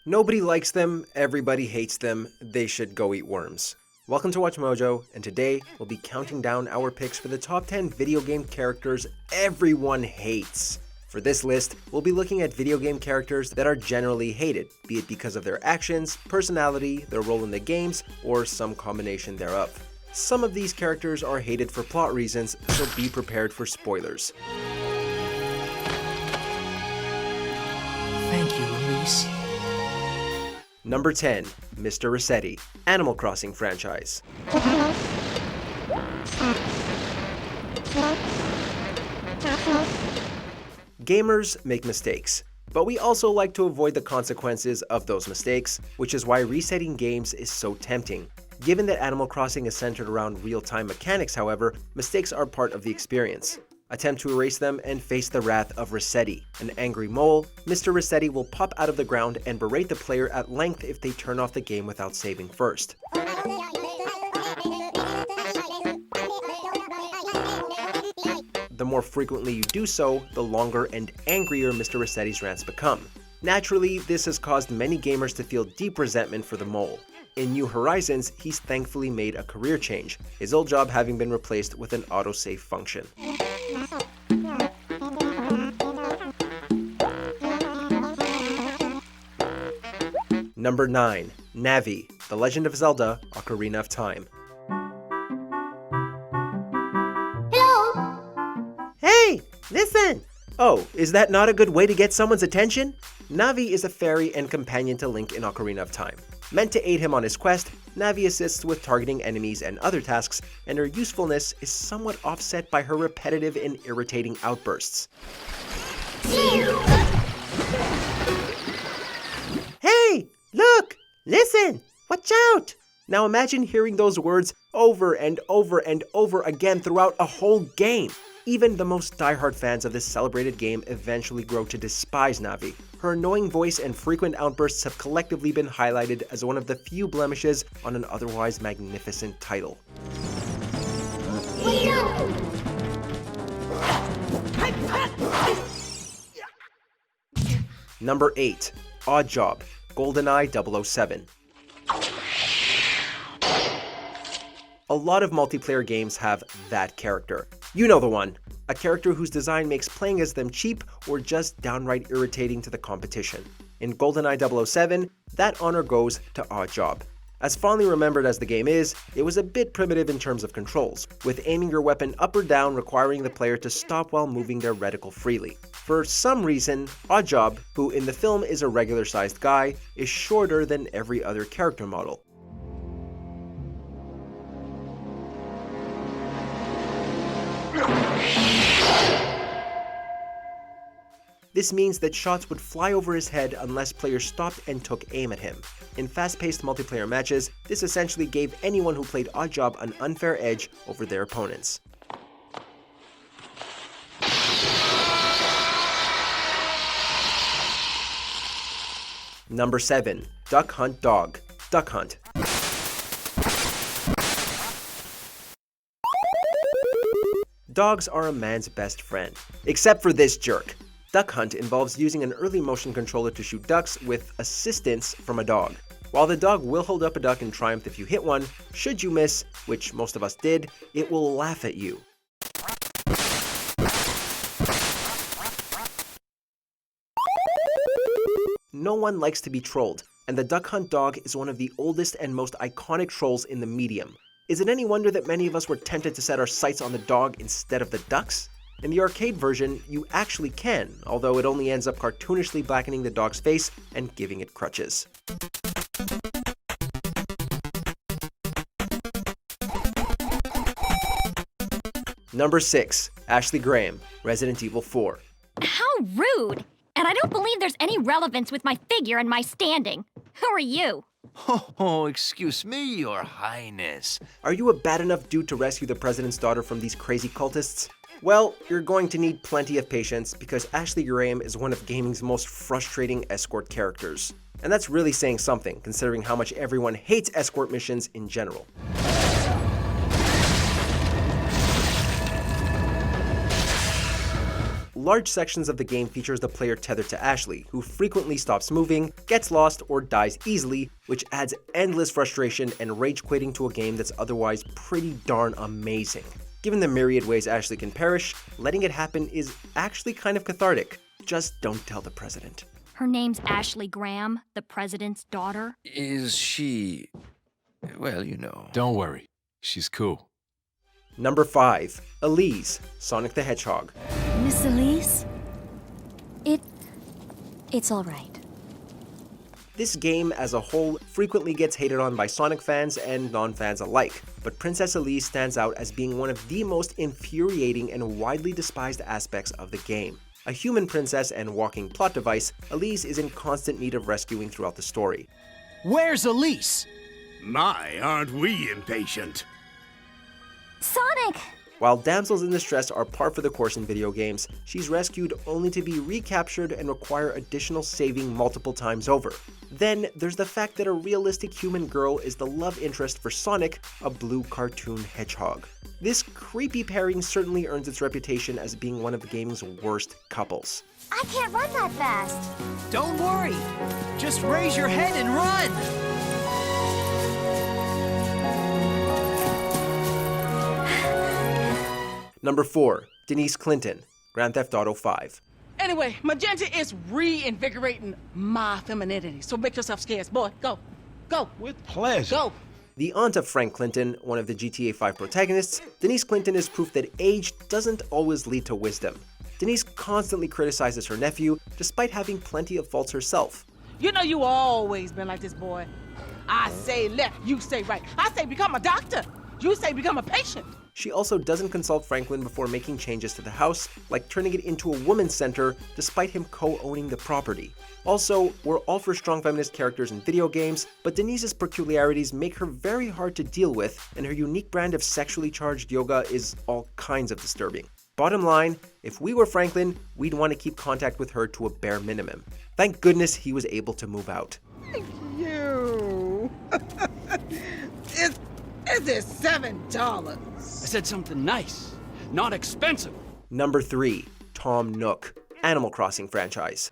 Nobody likes them, everybody hates them, they should go eat worms. Welcome to WatchMojo, and today we'll be counting down our picks for the top 10 video game characters everyone hates. For this list, we'll be looking at video game characters that are generally hated, be it because of their actions, personality, their role in the games, or some combination thereof. Some of these characters are hated for plot reasons, so be prepared for spoilers. Thank you, Elise. Number 10, Mr. Resetti, Animal Crossing franchise. Gamers make mistakes, but we also like to avoid the consequences of those mistakes, which is why resetting games is so tempting. Given that Animal Crossing is centered around real-time mechanics, however, mistakes are part of the experience. Attempt to erase them and face the wrath of Resetti. An angry mole, Mr. Resetti will pop out of the ground and berate the player at length if they turn off the game without saving first. The more frequently you do so, the longer and angrier Mr. Resetti's rants become. Naturally, this has caused many gamers to feel deep resentment for the mole. In New Horizons, he's thankfully made a career change, his old job having been replaced with an autosave function. Number 9, Navi, The Legend of Zelda: Ocarina of Time. Hello! Hey, listen! Oh, is that not a good way to get someone's attention? Navi is a fairy and companion to Link in Ocarina of Time. Meant to aid him on his quest, Navi assists with targeting enemies and other tasks, and her usefulness is somewhat offset by her repetitive and irritating outbursts. Hey! Look! Listen! Watch out! Now imagine hearing those words over and over and over again throughout a whole game. Even the most diehard fans of this celebrated game eventually grow to despise Navi. Her annoying voice and frequent outbursts have collectively been highlighted as one of the few blemishes on an otherwise magnificent title. Number 8, Oddjob, GoldenEye 007. A lot of multiplayer games have that character. You know the one. A character whose design makes playing as them cheap or just downright irritating to the competition. In GoldenEye 007, that honor goes to Oddjob. As fondly remembered as the game is, it was a bit primitive in terms of controls, with aiming your weapon up or down requiring the player to stop while moving their reticle freely. For some reason, Oddjob, who in the film is a regular-sized guy, is shorter than every other character model. This means that shots would fly over his head unless players stopped and took aim at him. In fast-paced multiplayer matches, this essentially gave anyone who played Oddjob an unfair edge over their opponents. Number 7, Duck Hunt Dog, Duck Hunt. Dogs are a man's best friend, except for this jerk. Duck Hunt involves using an early motion controller to shoot ducks with assistance from a dog. While the dog will hold up a duck in triumph if you hit one, should you miss, which most of us did, it will laugh at you. No one likes to be trolled, and the Duck Hunt dog is one of the oldest and most iconic trolls in the medium. Is it any wonder that many of us were tempted to set our sights on the dog instead of the ducks? In the arcade version, you actually can, although it only ends up cartoonishly blackening the dog's face and giving it crutches. Number 6, Ashley Graham, Resident Evil 4. How rude! And I don't believe there's any relevance with my figure and my standing. Who are you? Oh, excuse me, Your Highness. Are you a bad enough dude to rescue the president's daughter from these crazy cultists? Well, you're going to need plenty of patience because Ashley Graham is one of gaming's most frustrating escort characters. And that's really saying something, considering how much everyone hates escort missions in general. Large sections of the game features the player tethered to Ashley, who frequently stops moving, gets lost, or dies easily, which adds endless frustration and rage quitting to a game that's otherwise pretty darn amazing. Given the myriad ways Ashley can perish, letting it happen is actually kind of cathartic. Just don't tell the president. Her name's Ashley Graham, the president's daughter. Is she... well, you know. Don't worry, she's cool. Number 5. Elise, Sonic the Hedgehog. Miss Elise? It's all right. This game as a whole frequently gets hated on by Sonic fans and non-fans alike, but Princess Elise stands out as being one of the most infuriating and widely despised aspects of the game. A human princess and walking plot device, Elise is in constant need of rescuing throughout the story. Where's Elise? My, aren't we impatient? Sonic! While damsels in distress are par for the course in video games, she's rescued only to be recaptured and require additional saving multiple times over. Then, there's the fact that a realistic human girl is the love interest for Sonic, a blue cartoon hedgehog. This creepy pairing certainly earns its reputation as being one of the game's worst couples. I can't run that fast. Don't worry, just raise your head and run! Number 4. Denise Clinton, Grand Theft Auto 5. Anyway, magenta is reinvigorating my femininity. So make yourself scarce, boy. Go. Go. With pleasure. Go. The aunt of Frank Clinton, one of the GTA 5 protagonists, Denise Clinton is proof that age doesn't always lead to wisdom. Denise constantly criticizes her nephew, despite having plenty of faults herself. You know you always been like this, boy. I say left, you say right. I say become a doctor. You say become a patient. She also doesn't consult Franklin before making changes to the house, like turning it into a women's center, despite him co-owning the property. Also, we're all for strong feminist characters in video games, but Denise's peculiarities make her very hard to deal with, and her unique brand of sexually charged yoga is all kinds of disturbing. Bottom line, if we were Franklin, we'd want to keep contact with her to a bare minimum. Thank goodness he was able to move out. Thank you. Is it $7? I said something nice, not expensive. Number 3. Tom Nook, Animal Crossing franchise.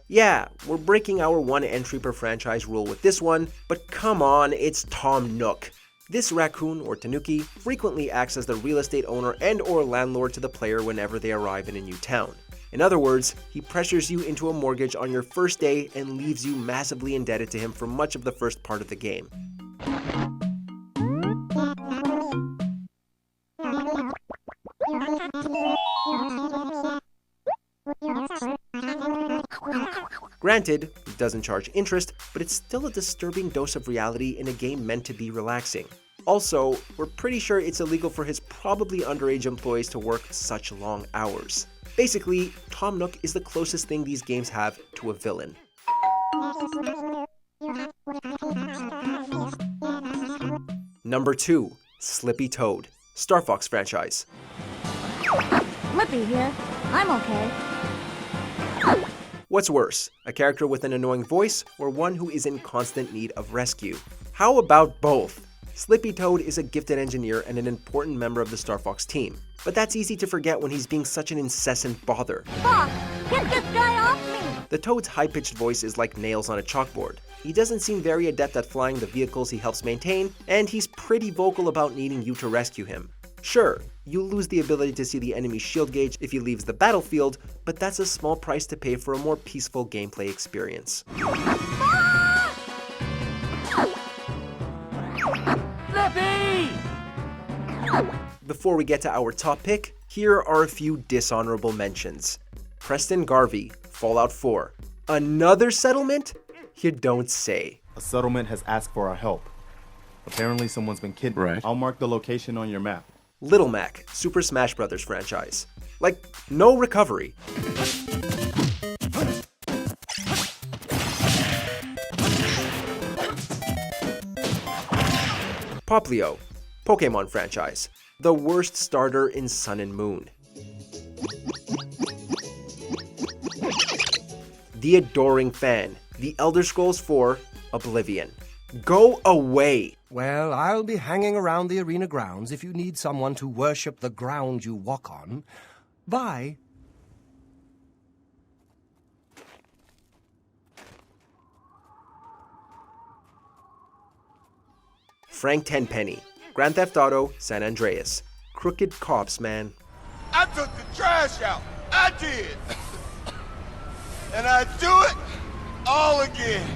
Yeah, we're breaking our one entry per franchise rule with this one, but come on, it's Tom Nook. This raccoon, or tanuki, frequently acts as the real estate owner and/or landlord to the player whenever they arrive in a new town. In other words, he pressures you into a mortgage on your first day and leaves you massively indebted to him for much of the first part of the game. Granted, it doesn't charge interest, but it's still a disturbing dose of reality in a game meant to be relaxing. Also, we're pretty sure it's illegal for his probably underage employees to work such long hours. Basically, Tom Nook is the closest thing these games have to a villain. Number 2. Slippy Toad, Star Fox franchise. Slippy here. I'm okay. What's worse, a character with an annoying voice or one who is in constant need of rescue? How about both? Slippy Toad is a gifted engineer and an important member of the Star Fox team, but that's easy to forget when he's being such an incessant bother. Fox, get this guy off me! The Toad's high-pitched voice is like nails on a chalkboard. He doesn't seem very adept at flying the vehicles he helps maintain, and he's pretty vocal about needing you to rescue him. Sure, you'll lose the ability to see the enemy's shield gauge if he leaves the battlefield, but that's a small price to pay for a more peaceful gameplay experience. Slippy! Before we get to our top pick, here are a few dishonorable mentions. Preston Garvey, Fallout 4. Another settlement? You don't say. A settlement has asked for our help. Apparently someone's been kidnapped. Right. I'll mark the location on your map. Little Mac, Super Smash Bros. Franchise. Like, no recovery. Poplio, Pokemon franchise. The worst starter in Sun and Moon. The Adoring Fan, The Elder Scrolls 4, Oblivion. Go away! Well, I'll be hanging around the arena grounds if you need someone to worship the ground you walk on. Bye. Frank Tenpenny, Grand Theft Auto, San Andreas. Crooked cops, man. I took the trash out. I did. And I do it all again.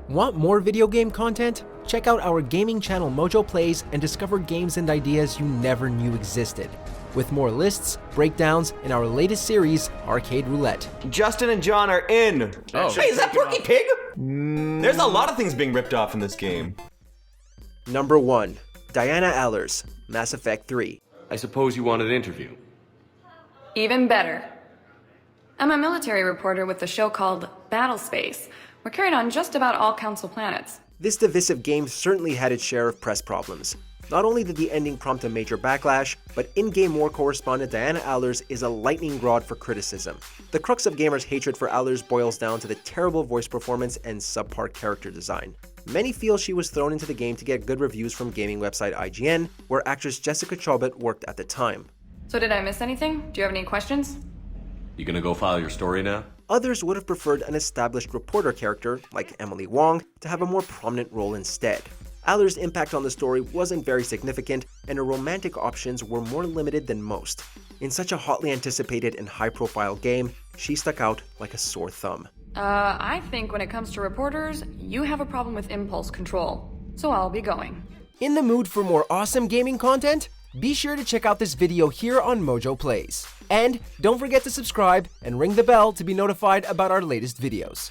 Want more video game content? Check out our gaming channel Mojo Plays and discover games and ideas you never knew existed. With more lists, breakdowns, and our latest series, Arcade Roulette. Justin and John are in. Oh. Hey, is that Porky Pig? There's a lot of things being ripped off in this game. Number 1. Diana Allers, Mass Effect 3. I suppose you want an interview. Even better. I'm a military reporter with a show called Battle Space. We're carried on just about all Council planets. This divisive game certainly had its share of press problems. Not only did the ending prompt a major backlash, but in-game war correspondent Diana Allers is a lightning rod for criticism. The crux of gamers' hatred for Allers boils down to the terrible voice performance and subpar character design. Many feel she was thrown into the game to get good reviews from gaming website IGN, where actress Jessica Chobot worked at the time. So did I miss anything? Do you have any questions? You gonna go file your story now? Others would have preferred an established reporter character, like Emily Wong, to have a more prominent role instead. Allers' impact on the story wasn't very significant, and her romantic options were more limited than most. In such a hotly anticipated and high-profile game, she stuck out like a sore thumb. I think when it comes to reporters, you have a problem with impulse control. So I'll be going. In the mood for more awesome gaming content? Be sure to check out this video here on Mojo Plays. And don't forget to subscribe and ring the bell to be notified about our latest videos.